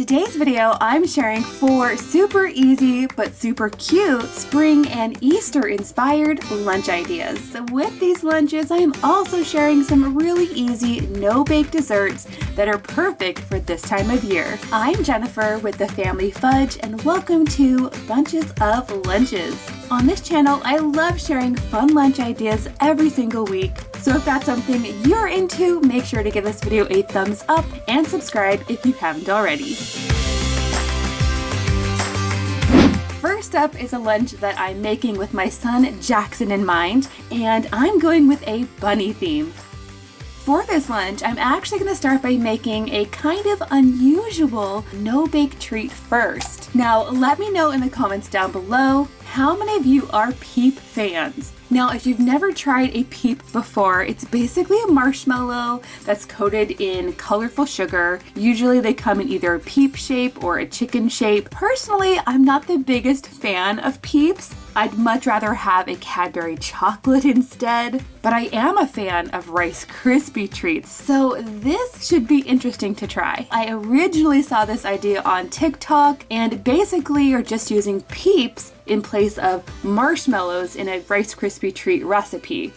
today's video, I'm sharing 4 super easy but super cute spring and Easter inspired lunch ideas. So with these lunches, I am also sharing some really easy no-bake desserts that are perfect for this time of year. I'm Jennifer with the Family Fudge and welcome to Bunches of Lunches. On this channel, I love sharing fun lunch ideas every single week. So if that's something you're into, make sure to give this video a thumbs up and subscribe if you haven't already. First up is a lunch that I'm making with my son Jackson in mind, and I'm going with a bunny theme. For this lunch, I'm actually going to start by making a kind of unusual no-bake treat first. Now, let me know in the comments down below, how many of you are Peep fans? Now, if you've never tried a Peep before, it's basically a marshmallow that's coated in colorful sugar. Usually they come in either a Peep shape or a chicken shape. Personally, I'm not the biggest fan of Peeps. I'd much rather have a Cadbury chocolate instead, but I am a fan of Rice Krispie treats, so this should be interesting to try. I originally saw this idea on TikTok, and basically you're just using Peeps in place of marshmallows in a Rice Krispie treat recipe.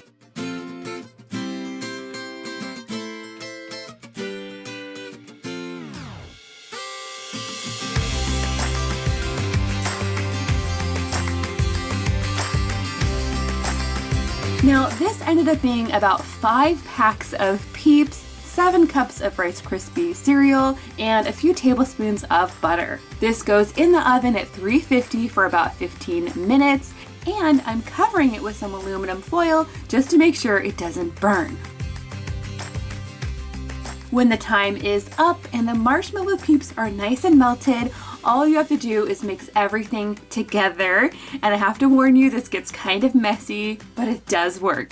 Now, this ended up being about 5 packs of Peeps, 7 cups of Rice Krispie cereal, and a few tablespoons of butter. This goes in the oven at 350 for about 15 minutes, and I'm covering it with some aluminum foil just to make sure it doesn't burn. When the time is up and the marshmallow Peeps are nice and melted, all you have to do is mix everything together. And I have to warn you, this gets kind of messy, but it does work.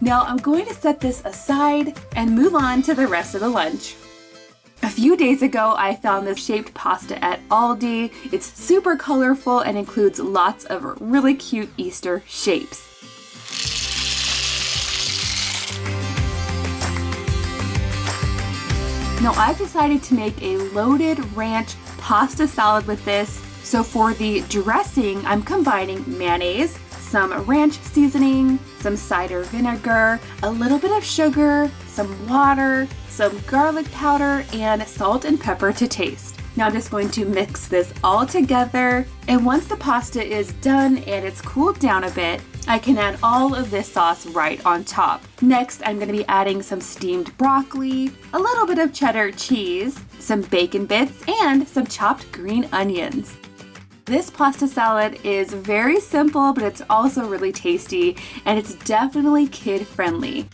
Now I'm going to set this aside and move on to the rest of the lunch. A few days ago, I found this shaped pasta at Aldi. It's super colorful and includes lots of really cute Easter shapes. Now I've decided to make a loaded ranch pasta salad with this. So for the dressing, I'm combining mayonnaise, some ranch seasoning, some cider vinegar, a little bit of sugar, some water, some garlic powder, and salt and pepper to taste. Now I'm just going to mix this all together, and once the pasta is done and it's cooled down a bit, I can add all of this sauce right on top. Next, I'm going to be adding some steamed broccoli, a little bit of cheddar cheese, some bacon bits, and some chopped green onions. This pasta salad is very simple, but it's also really tasty, and it's definitely kid-friendly.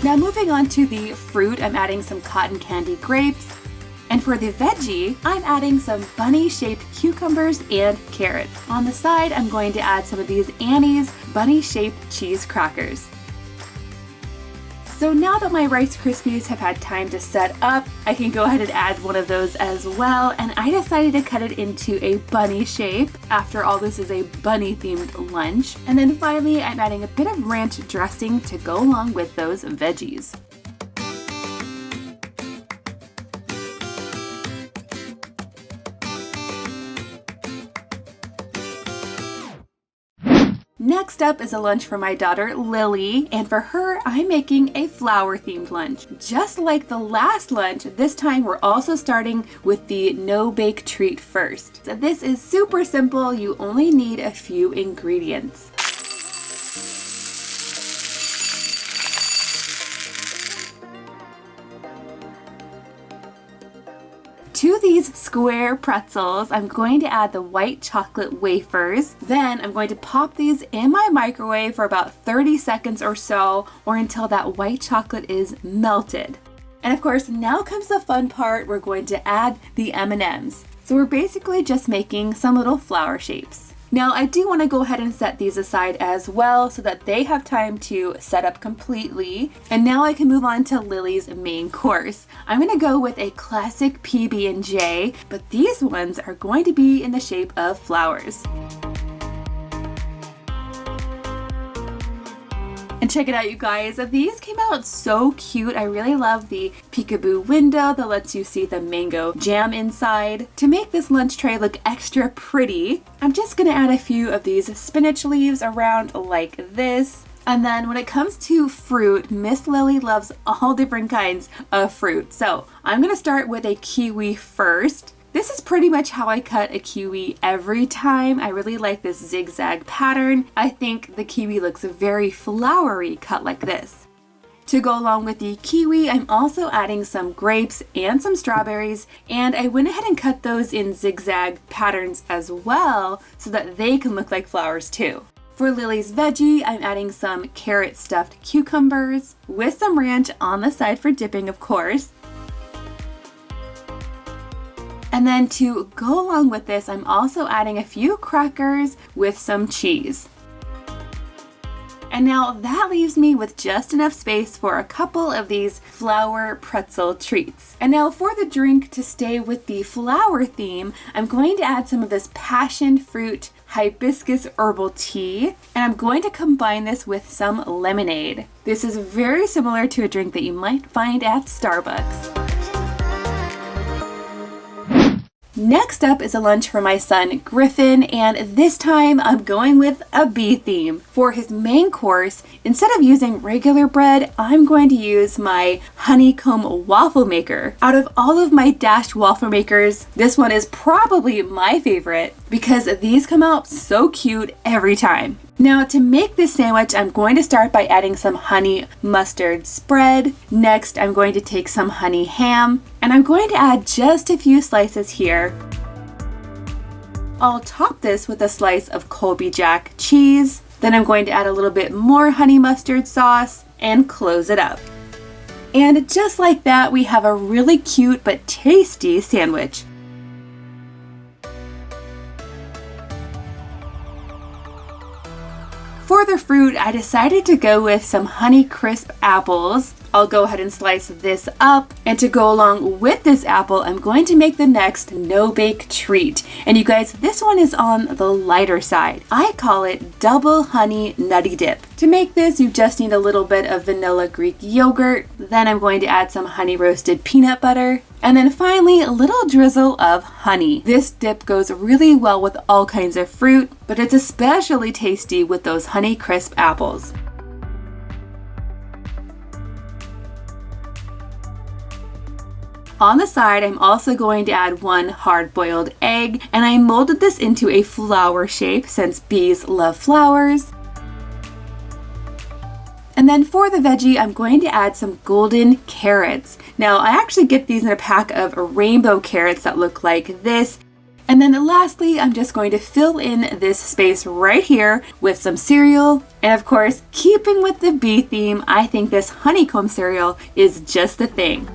Now moving on to the fruit, I'm adding some cotton candy grapes. And for the veggie, I'm adding some bunny-shaped cucumbers and carrots. On the side, I'm going to add some of these Annie's bunny-shaped cheese crackers. So now that my Rice Krispies have had time to set up, I can go ahead and add one of those as well, and I decided to cut it into a bunny shape. After all, this is a bunny themed lunch. And then finally, I'm adding a bit of ranch dressing to go along with those veggies. Next up is a lunch for my daughter Lily, and for her I'm making a flower themed lunch. Just like the last lunch, this time we're also starting with the no-bake treat first. So this is super simple, you only need a few ingredients. To these square pretzels, I'm going to add the white chocolate wafers. Then I'm going to pop these in my microwave for about 30 seconds or so, or until that white chocolate is melted. And of course, now comes the fun part. We're going to add the M&Ms. So we're basically just making some little flower shapes. Now I do want to go ahead and set these aside as well so that they have time to set up completely. And now I can move on to Lily's main course. I'm going to go with a classic PB&J, but these ones are going to be in the shape of flowers. And check it out, you guys. These came out so cute. I really love the peekaboo window that lets you see the mango jam inside. To make this lunch tray look extra pretty, I'm just gonna add a few of these spinach leaves around like this. And then when it comes to fruit, Miss Lily loves all different kinds of fruit. So I'm gonna start with a kiwi first. This is pretty much how I cut a kiwi every time. I really like this zigzag pattern. I think the kiwi looks very flowery cut like this. To go along with the kiwi, I'm also adding some grapes and some strawberries, and I went ahead and cut those in zigzag patterns as well so that they can look like flowers too. For Lily's veggie, I'm adding some carrot stuffed cucumbers with some ranch on the side for dipping, of course. And then to go along with this, I'm also adding a few crackers with some cheese. And now that leaves me with just enough space for a couple of these flower pretzel treats. And now for the drink, to stay with the flower theme, I'm going to add some of this passion fruit hibiscus herbal tea, and I'm going to combine this with some lemonade. This is very similar to a drink that you might find at Starbucks. Next up is a lunch for my son Griffin, and this time I'm going with a bee theme. For his main course, instead of using regular bread, I'm going to use my honeycomb waffle maker. Out of all of my dashed waffle makers, this one is probably my favorite because these come out so cute every time. Now to make this sandwich, I'm going to start by adding some honey mustard spread. Next, I'm going to take some honey ham, and I'm going to add just a few slices here. I'll top this with a slice of Colby Jack cheese. Then I'm going to add a little bit more honey mustard sauce and close it up. And just like that, we have a really cute but tasty sandwich. For the fruit, I decided to go with some Honeycrisp apples. I'll go ahead and slice this up, and to go along with this apple, I'm going to make the next no-bake treat. And you guys, this one is on the lighter side. I call it double honey nutty dip. To make this, you just need a little bit of vanilla Greek yogurt. Then I'm going to add some honey roasted peanut butter. And then finally, a little drizzle of honey. This dip goes really well with all kinds of fruit, but it's especially tasty with those Honeycrisp apples. On the side, I'm also going to add one hard-boiled egg, and I molded this into a flower shape since bees love flowers. And then for the veggie, I'm going to add some golden carrots. Now, I actually get these in a pack of rainbow carrots that look like this. And then lastly, I'm just going to fill in this space right here with some cereal. And of course, keeping with the bee theme, I think this honeycomb cereal is just the thing.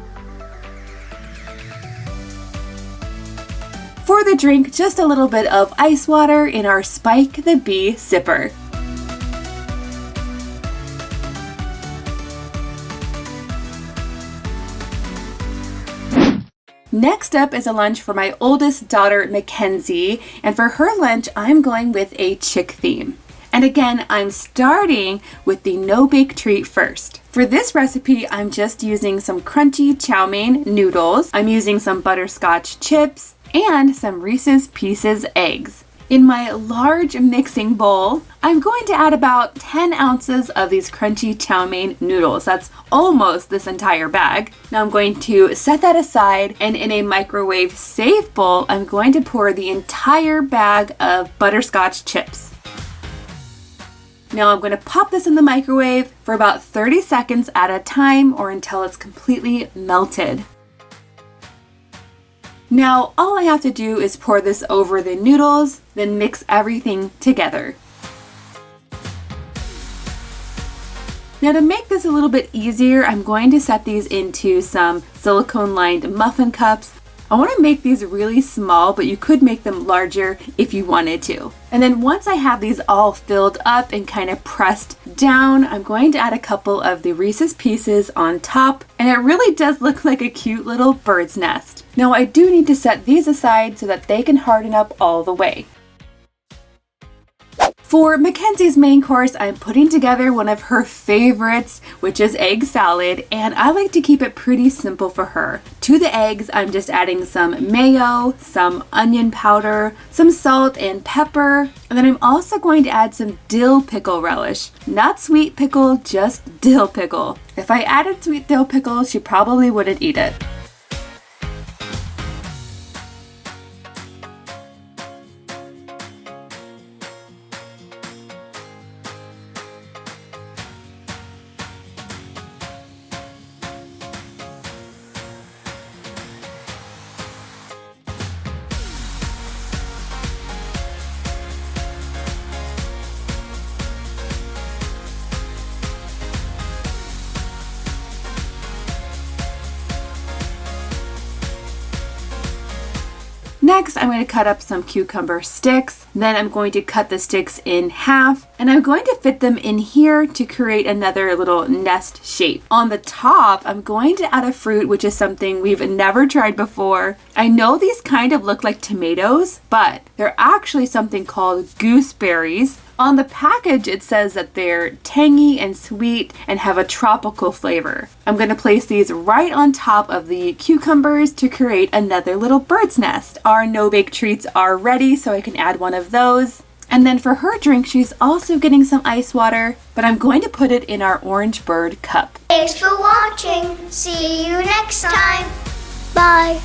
For the drink, just a little bit of ice water in our Spike the Bee sipper. Next up is a lunch for my oldest daughter, Mackenzie, and for her lunch, I'm going with a chick theme. And again, I'm starting with the no-bake treat first. For this recipe, I'm just using some crunchy chow mein noodles. I'm using some butterscotch chips and some Reese's Pieces eggs. In my large mixing bowl, I'm going to add about 10 ounces of these crunchy chow mein noodles. That's almost this entire bag. Now I'm going to set that aside, and in a microwave safe bowl, I'm going to pour the entire bag of butterscotch chips. Now I'm going to pop this in the microwave for about 30 seconds at a time, or until it's completely melted. Now all I have to do is pour this over the noodles, then mix everything together. Now to make this a little bit easier, I'm going to set these into some silicone lined muffin cups. I want to make these really small, but you could make them larger if you wanted to. And then once I have these all filled up and kind of pressed down, I'm going to add a couple of the Reese's Pieces on top, and it really does look like a cute little bird's nest. Now I do need to set these aside so that they can harden up all the way. For Mackenzie's main course, I'm putting together one of her favorites, which is egg salad, and I like to keep it pretty simple for her. To the eggs, I'm just adding some mayo, some onion powder, some salt and pepper, and then I'm also going to add some dill pickle relish. Not sweet pickle, just dill pickle. If I added sweet dill pickle, she probably wouldn't eat it. Next, I'm going to cut up some cucumber sticks. Then I'm going to cut the sticks in half, and I'm going to fit them in here to create another little nest shape. On the top, I'm going to add a fruit, which is something we've never tried before. I know these kind of look like tomatoes, but they're actually something called gooseberries. On the package, it says that they're tangy and sweet and have a tropical flavor. I'm going to place these right on top of the cucumbers to create another little bird's nest. Our no-bake treats are ready, so I can add one of those. And then for her drink, she's also getting some ice water, but I'm going to put it in our orange bird cup. Thanks for watching. See you next time. Bye.